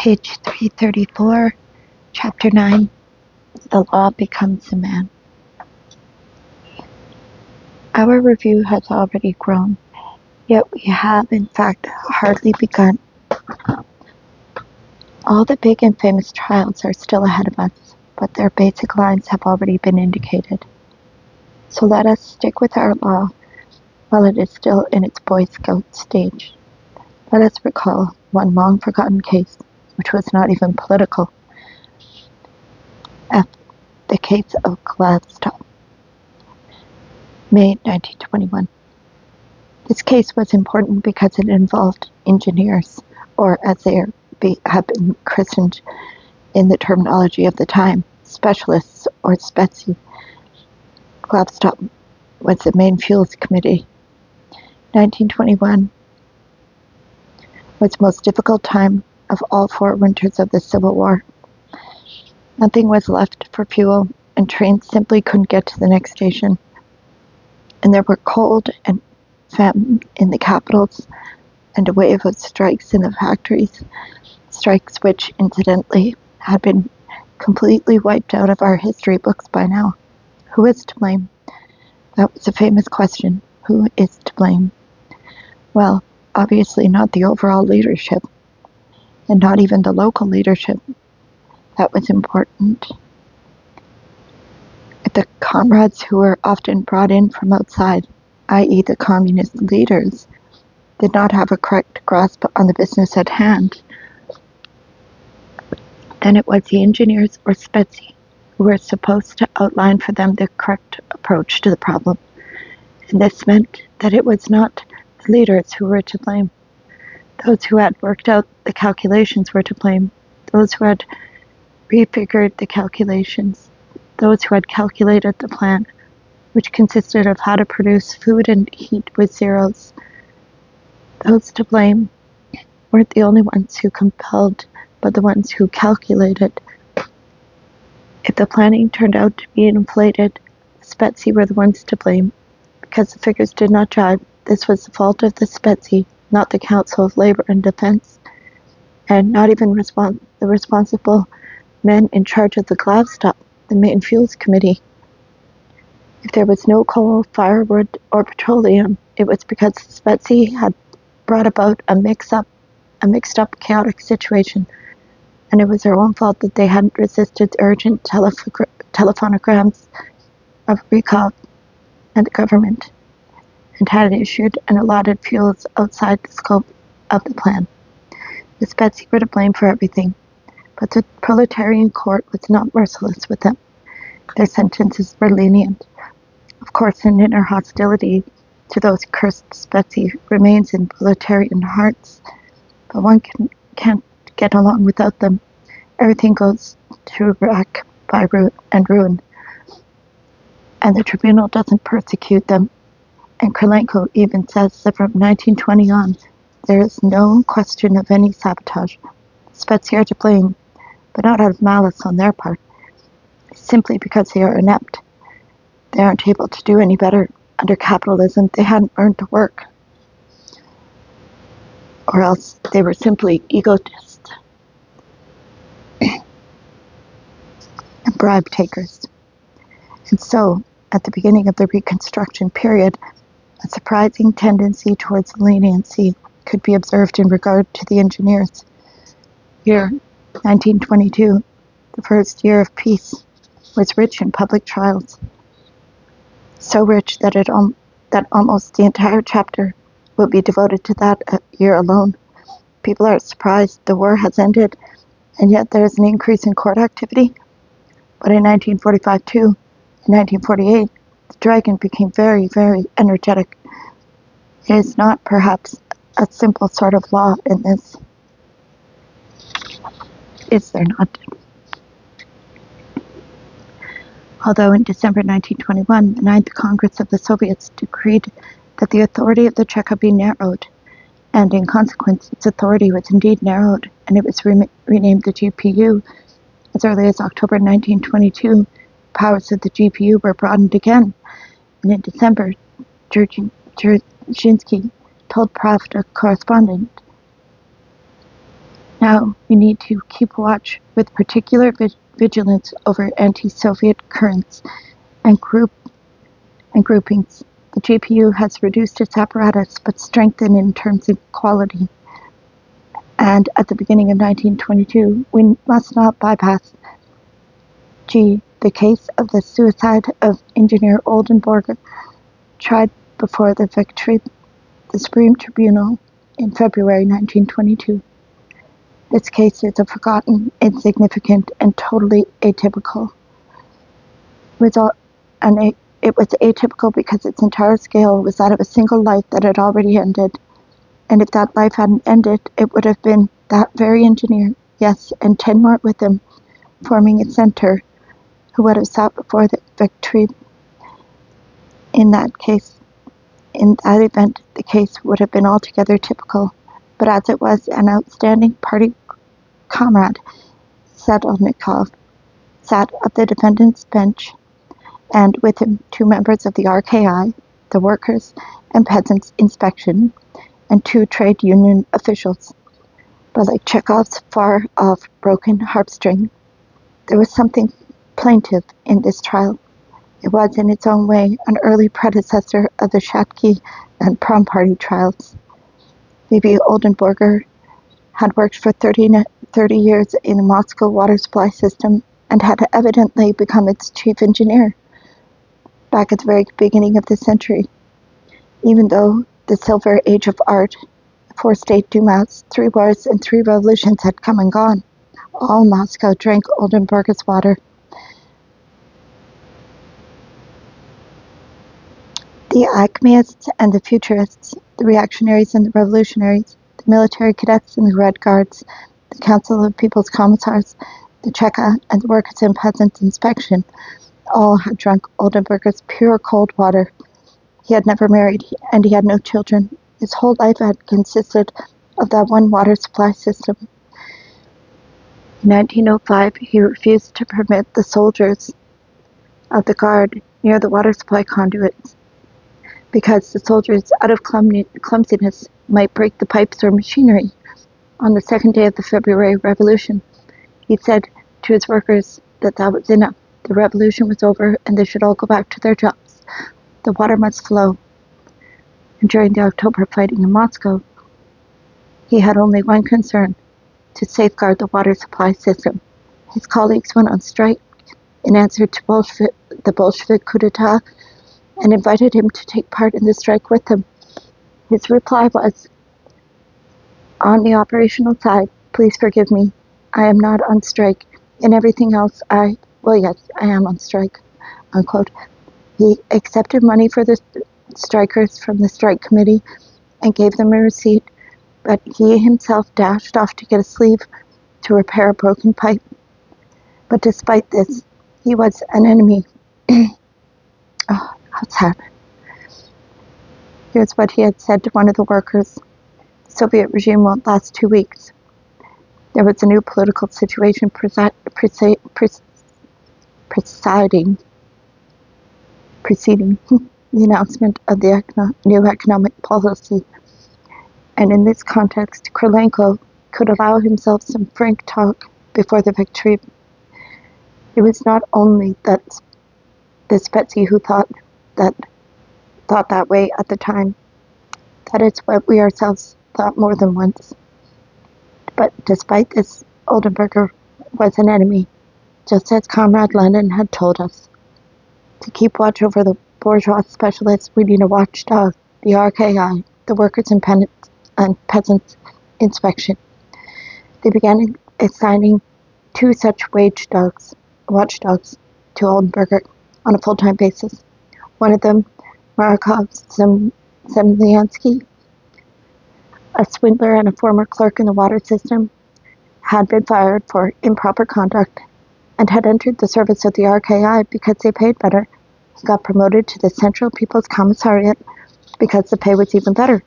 Page 334, Chapter 9, The Law Becomes a Man. Our review has already grown, yet we have in fact hardly begun. All the big and famous trials are still ahead of us, but their basic lines have already been indicated. So let us stick with our law while it is still in its Boy Scout stage. Let us recall one long-forgotten case, which was not even political. F. The case of Gulag, May 1921. This case was important because it involved engineers, or as they have been christened in the terminology of the time, specialists or spetsy. Gulag was the main fuels committee. 1921 was the most difficult time of all 4 winters of the Civil War. Nothing was left for fuel, and trains simply couldn't get to the next station. And there were cold and famine in the capitals, and a wave of strikes in the factories, strikes which, incidentally, had been completely wiped out of our history books by now. Who is to blame? That was a famous question. Who is to blame? Well, obviously not the overall leadership, and not even the local leadership. That was important. The comrades who were often brought in from outside, i.e. the communist leaders, did not have a correct grasp on the business at hand. Then it was the engineers or spetsy who were supposed to outline for them the correct approach to the problem. And this meant that it was not the leaders who were to blame. Those who had worked out the calculations were to blame. Those who had refigured the calculations. Those who had calculated the plan, which consisted of how to produce food and heat with zeros. Those to blame weren't the only ones who compelled, but the ones who calculated. If the planning turned out to be inflated, the spetsy were the ones to blame. Because the figures did not jibe, this was the fault of the spetsy, not the Council of Labor and Defense, and not even the responsible men in charge of the Glavstock, the main fuels committee. If there was no coal, firewood, or petroleum, it was because the spetsy had brought about a mixed-up, chaotic situation, and it was their own fault that they hadn't resisted the urgent telephonograms of Rykov and the government, and had issued and allotted fuels outside the scope of the plan. The spetsy were to blame for everything, but the proletarian court was not merciless with them. Their sentences were lenient. Of course, an inner hostility to those cursed spetsy remains in proletarian hearts, but one can't get along without them. Everything goes to wreck by root and ruin, and the tribunal doesn't persecute them. And Krylenko even says that from 1920 on, there is no question of any sabotage. Spetsy are to blame, but not out of malice on their part, simply because they are inept. They aren't able to do any better. Under capitalism, they hadn't learned to work. Or else they were simply egotists and bribe takers. And so, at the beginning of the Reconstruction period, a surprising tendency towards leniency could be observed in regard to the engineers. Year 1922, the first year of peace, was rich in public trials. So rich that that almost the entire chapter will be devoted to that year alone. People are surprised the war has ended, and yet there is an increase in court activity. But in 1945 too, in 1948, the dragon became very, very energetic. It is not perhaps a simple sort of law in this. Is there not? Although in December 1921, the 9th Congress of the Soviets decreed that the authority of the Cheka be narrowed, and in consequence its authority was indeed narrowed, and it was renamed the GPU. As early as October 1922, the powers of the GPU were broadened again, and in December, Dzerzhinsky told Pravda correspondent Now we need to keep watch with particular vigilance over anti-Soviet currents and groupings. The GPU has reduced its apparatus but strengthened in terms of quality. And at the beginning of 1922, we must not bypass G. The case of the suicide of engineer Oldenburger, tried before the Supreme Tribunal in February 1922. This case is a forgotten, insignificant, and totally atypical result, and it was atypical because its entire scale was that of a single life that had already ended. And if that life hadn't ended, it would have been that very engineer, yes, and 10 more with him, forming its center, who would have sat before the victory. In that event, the case would have been altogether typical. But as it was, an outstanding party comrade, Readalong, sat at the defendant's bench, and with him 2 members of the RKI, the Workers' and Peasants' Inspection, and 2 trade union officials. But like Chekhov's far-off broken harp-string, there was something plaintive in this trial. It was, in its own way, an early predecessor of the Shatsky and Prom Party trials. Maybe Oldenburger had worked for 30 years in the Moscow water supply system and had evidently become its chief engineer back at the very beginning of the century. Even though the silver age of art, 4 state dumas, 3 wars, and 3 revolutions had come and gone, all Moscow drank Oldenburger's water. The acmeists and the futurists, the reactionaries and the revolutionaries, the military cadets and the Red Guards, the Council of People's Commissars, the Cheka and the Workers' and Peasants' Inspection, all had drunk Oldenburger's pure cold water. He had never married, and he had no children. His whole life had consisted of that one water supply system. In 1905, he refused to permit the soldiers of the guard near the water supply conduits, because the soldiers, out of clumsiness, might break the pipes or machinery. On the 2nd day of the February Revolution, he said to his workers that was enough. The revolution was over, and they should all go back to their jobs. The water must flow. And during the October fighting in Moscow, he had only one concern: to safeguard the water supply system. His colleagues went on strike in answer to the Bolshevik coup d'etat, and invited him to take part in the strike with them. His reply was, "On the operational side, please forgive me. I am not on strike. In everything else, yes, I am on strike," unquote. He accepted money for the strikers from the strike committee and gave them a receipt, but he himself dashed off to get a sleeve to repair a broken pipe. But despite this, he was an enemy. Oh, how sad. Here's what he had said to one of the workers: "The Soviet regime won't last 2 weeks." There was a new political situation preceding the announcement of the new economic policy. And in this context, Krylenko could allow himself some frank talk before the victory. It was not only that this Betsy who thought that way at the time, that it's what we ourselves thought more than once. But despite this, Oldenburger was an enemy, just as Comrade Lenin had told us. To keep watch over the bourgeois specialists, we need a watchdog, the RKI, the Workers' and Peasants' Inspection. They began assigning 2 such watchdogs to Oldenburger on a full-time basis. One of them, Markov Zemlyansky, a swindler and a former clerk in the water system, had been fired for improper conduct and had entered the service of the RKI because they paid better. He got promoted to the Central People's Commissariat because the pay was even better,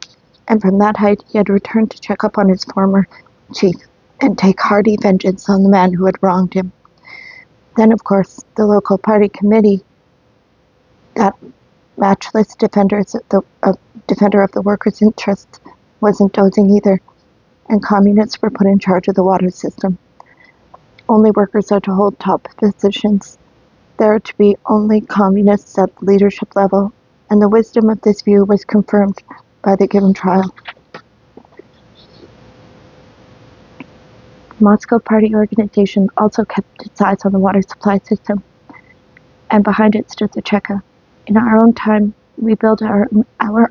and from that height he had returned to check up on his former chief and take hearty vengeance on the man who had wronged him. Then, of course, the local party committee, that matchless defender of the workers' interests, wasn't dozing either. and communists were put in charge of the water system. Only workers are to hold top positions. There are to be only communists at the leadership level, and the wisdom of this view was confirmed by the given trial. The Moscow Party organization also kept its eyes on the water supply system, and behind it stood the Cheka. In our own time, we built our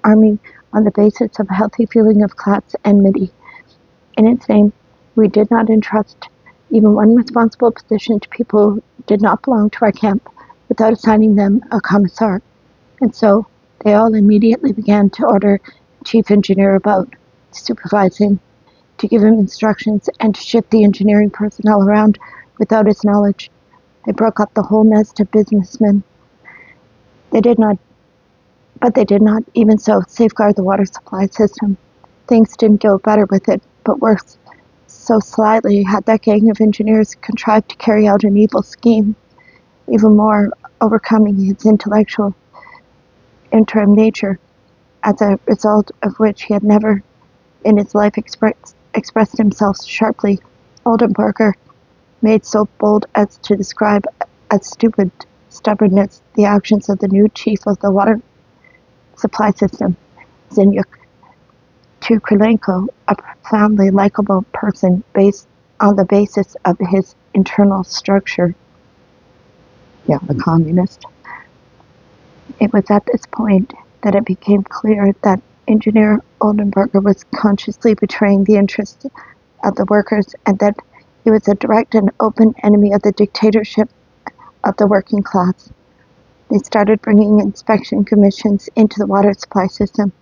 army on the basis of a healthy feeling of class enmity. In its name, we did not entrust even one responsible position to people who did not belong to our camp without assigning them a commissar. And so they all immediately began to order the chief engineer about, to supervise him, to give him instructions, and to shift the engineering personnel around without his knowledge. They broke up the whole nest of businessmen. They did not even so safeguard the water supply system. Things didn't go better with it, but worse. So slyly had that gang of engineers contrived to carry out an evil scheme, even more overcoming its intellectual interim nature, as a result of which he had never in his life expressed himself sharply. Oldenburger made so bold as to describe as stupid stubbornness the actions of the new chief of the water supply system, Zinyuk, to Krylenko, a profoundly likable person based on the basis of his internal structure. Yeah, a communist. It was at this point that it became clear that Engineer Oldenburger was consciously betraying the interests of the workers, and that he was a direct and open enemy of the dictatorship of the working class. They started bringing inspection commissions into the water supply system,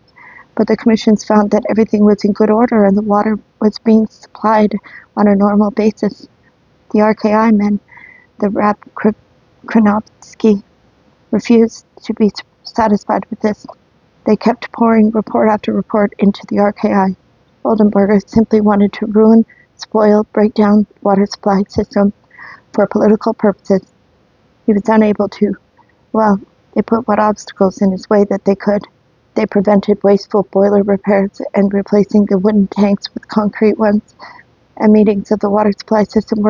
but the commissions found that everything was in good order and the water was being supplied on a normal basis. The RKI men, the Rab Krenovsky, refused to be satisfied with this. They kept pouring report after report into the RKI. Oldenburger simply wanted to ruin, spoil, break down the water supply system for political purposes. He was unable to. Well, they put what obstacles in his way that they could. They prevented wasteful boiler repairs and replacing the wooden tanks with concrete ones. At meetings of the water supply system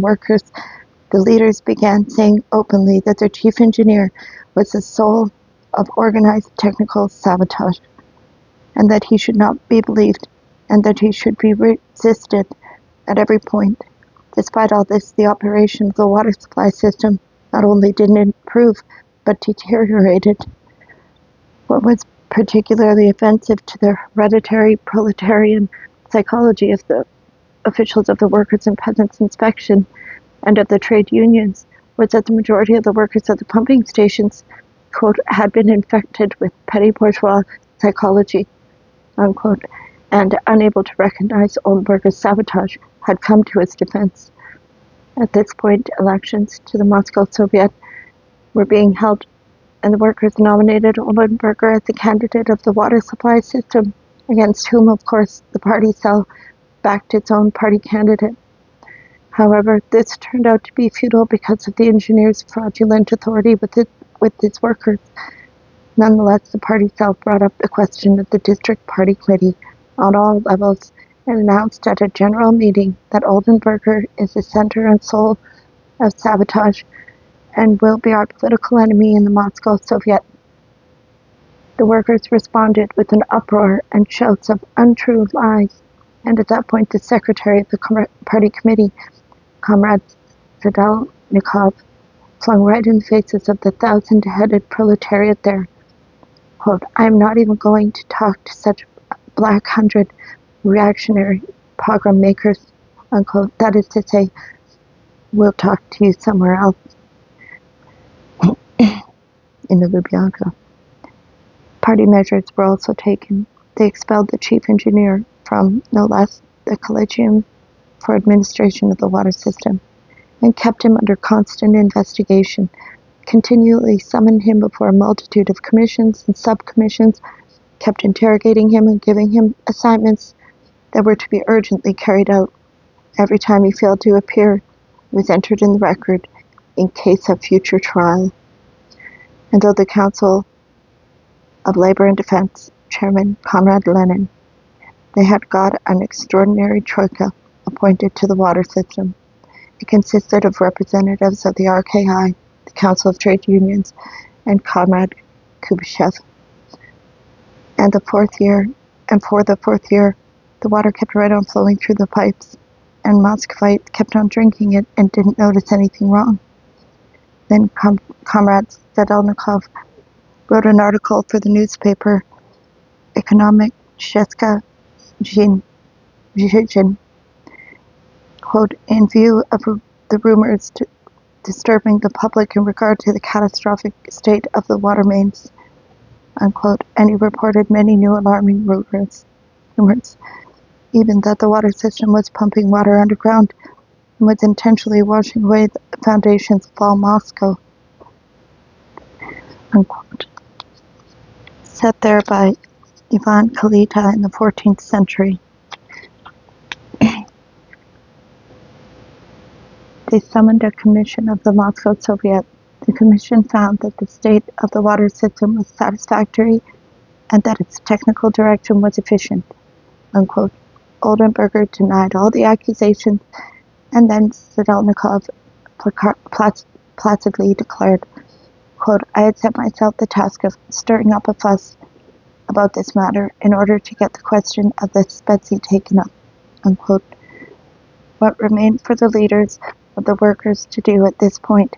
workers, the leaders began saying openly that their chief engineer was the soul of organized technical sabotage, and that he should not be believed, and that he should be resisted at every point. Despite all this, the operation of the water supply system not only didn't improve, but deteriorated. What was particularly offensive to the hereditary proletarian psychology of the officials of the Workers' and Peasants' Inspection and of the trade unions was that the majority of the workers at the pumping stations, quote, had been infected with petty bourgeois psychology, unquote, and unable to recognize Oldenburger's sabotage, had come to his defense. At this point, elections to the Moscow Soviet were being held, and the workers nominated Oldenburger as the candidate of the water supply system, against whom, of course, the party cell backed its own party candidate. However, this turned out to be futile because of the engineers' fraudulent authority with its workers. Nonetheless, the party cell brought up the question of the district party committee on all levels and announced at a general meeting that Oldenburger is the center and soul of sabotage and will be our political enemy in the Moscow Soviet. The workers responded with an uproar and shouts of untrue lies, and at that point the secretary of the party committee, Comrade Readalong, flung right in the faces of the thousand-headed proletariat there. Quote, I am not even going to talk to such black hundred reactionary pogrom makers, unquote. That is to say, we'll talk to you somewhere else. In the Lubyanka. Party measures were also taken. They expelled the chief engineer from, no less, the Collegium for Administration of the Water System, and kept him under constant investigation, continually summoned him before a multitude of commissions and subcommissions, kept interrogating him and giving him assignments that were to be urgently carried out. Every time he failed to appear, he was entered in the record in case of future trial. And though the Council of Labor and Defense Chairman Konrad Lenin They had got an extraordinary troika appointed to the water system. It consisted of representatives of the RKI, the Council of Trade Unions, and Comrade Kubyshev. And for the fourth year, the water kept right on flowing through the pipes, and Muscovites kept on drinking it and didn't notice anything wrong. Then Comrade Readalong wrote an article for the newspaper Ekonomическая жизнь, quote, in view of the rumors disturbing the public in regard to the catastrophic state of the water mains, unquote, and he reported many new alarming rumors, even that the water system was pumping water underground and was intentionally washing away the foundations of all Moscow, unquote. Set there by Ivan Kalita in the 14th century. They summoned a commission of the Moscow Soviet. The commission found that the state of the water system was satisfactory and that its technical direction was efficient, unquote. Oldenburger denied all the accusations, and then Readalong placidly declared, quote, I had set myself the task of stirring up a fuss about this matter in order to get the question of the specie taken up, unquote. What remained for the leaders of the workers to do at this point?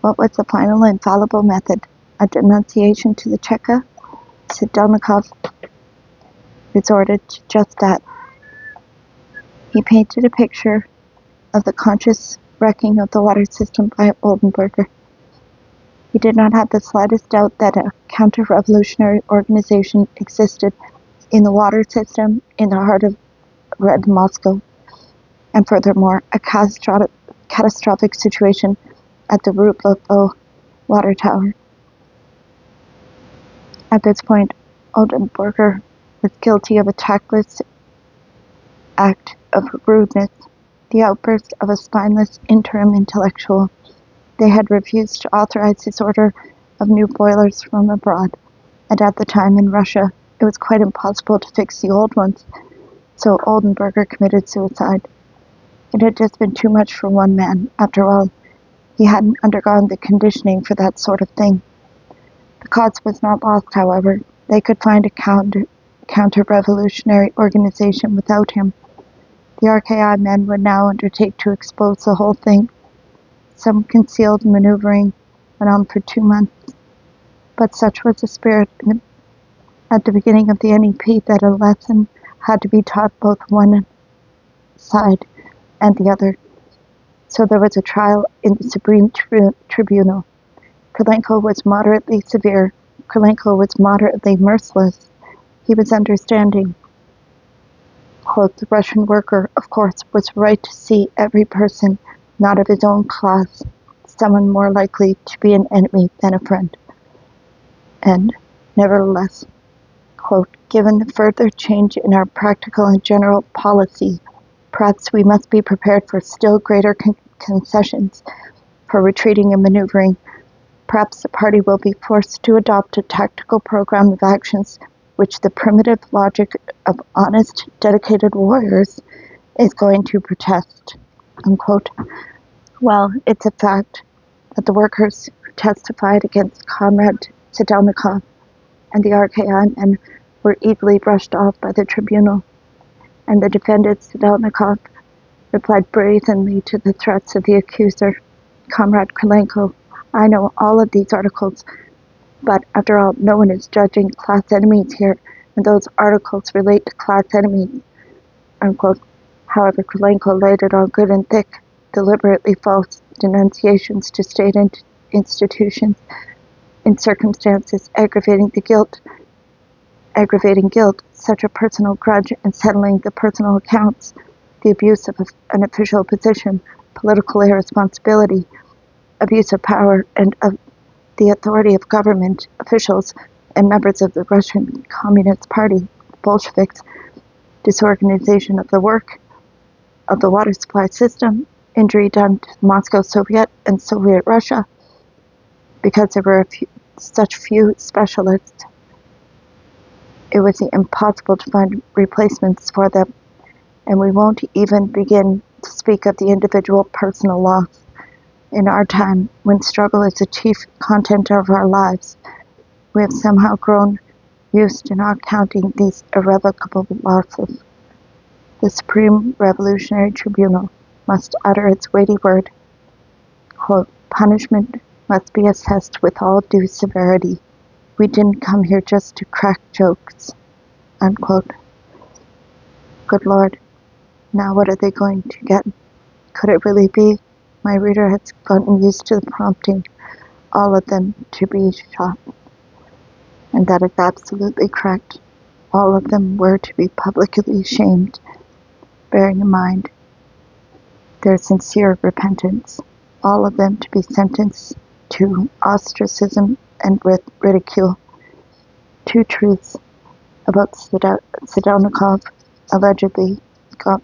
What was the final infallible method? A denunciation to the Cheka? Readalong resorted to just that. He painted a picture of the conscious wrecking of the water system by Oldenburger. He did not have the slightest doubt that a counter-revolutionary organization existed in the water system in the heart of Red Moscow, and furthermore, a catastrophic situation at the Readalong water tower. At this point, Oldenburger was guilty of a tactless act of rudeness, the outburst of a spineless interim intellectual. They had refused to authorize this order of new boilers from abroad, and at the time in Russia it was quite impossible to fix the old ones, so Oldenburger committed suicide. It had just been too much for one man, after all. He hadn't undergone the conditioning for that sort of thing. The cause was not lost, however. They could find a counter-revolutionary organization without him. The RKI men would now undertake to expose the whole thing. Some concealed maneuvering went on for 2 months, but such was the spirit at the beginning of the NEP that a lesson had to be taught both one side and the other. So there was a trial in the Supreme Tribunal. Krylenko was moderately severe. Krylenko was moderately merciless. He was understanding. Quote, the Russian worker, of course, was right to see every person not of his own class, someone more likely to be an enemy than a friend. And, nevertheless, quote, given the further change in our practical and general policy, perhaps we must be prepared for still greater concessions, for retreating and maneuvering. Perhaps the party will be forced to adopt a tactical program of actions which the primitive logic of honest, dedicated warriors is going to protest, unquote. Well, it's a fact that the workers who testified against Comrade Readalong and the RKI men were easily brushed off by the tribunal, and the defendant Readalong replied brazenly to the threats of the accuser, Comrade Krylenko. I know all of these articles, but after all, no one is judging class enemies here, and those articles relate to class enemies, unquote. However, Krylenko laid it on good and thick, deliberately false denunciations to state institutions in circumstances aggravating guilt, such a personal grudge and settling the personal accounts, the abuse of an official position, political irresponsibility, abuse of power, and of the authority of government officials and members of the Russian Communist Party, Bolsheviks, disorganization of the work of the water supply system, injury done to the Moscow Soviet and Soviet Russia, because there were such few specialists. It was impossible to find replacements for them, and we won't even begin to speak of the individual personal loss. In our time, when struggle is the chief content of our lives, we have somehow grown used to not counting these irrevocable losses. The Supreme Revolutionary Tribunal must utter its weighty word. Quote, punishment must be assessed with all due severity. We didn't come here just to crack jokes. Unquote. Good Lord, now what are they going to get? Could it really be? My reader has gotten used to the prompting, all of them to be shot. And that is absolutely correct. All of them were to be publicly shamed, bearing in mind their sincere repentance. All of them to be sentenced to ostracism and ridicule. Two truths about Sidelnikov allegedly got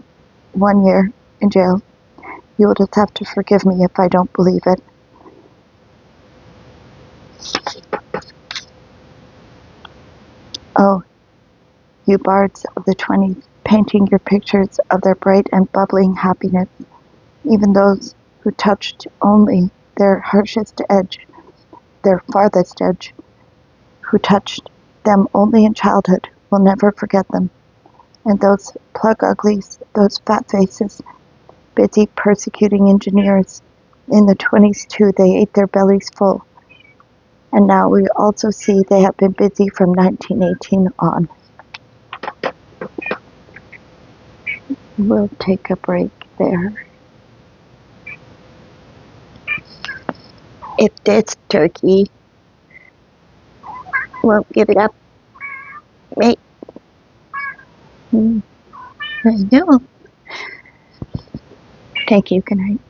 1 year in jail. You will just have to forgive me if I don't believe it. Oh, you bards of the 20s, painting your pictures of their bright and bubbling happiness, even those who touched only their harshest edge, their farthest edge, who touched them only in childhood, will never forget them. And those plug uglies, those fat faces, busy persecuting engineers, in the 20s too, they ate their bellies full. And now we also see they have been busy from 1918 on. We'll take a break there. If this turkey won't give it up, mate. I know. Thank you. Good night.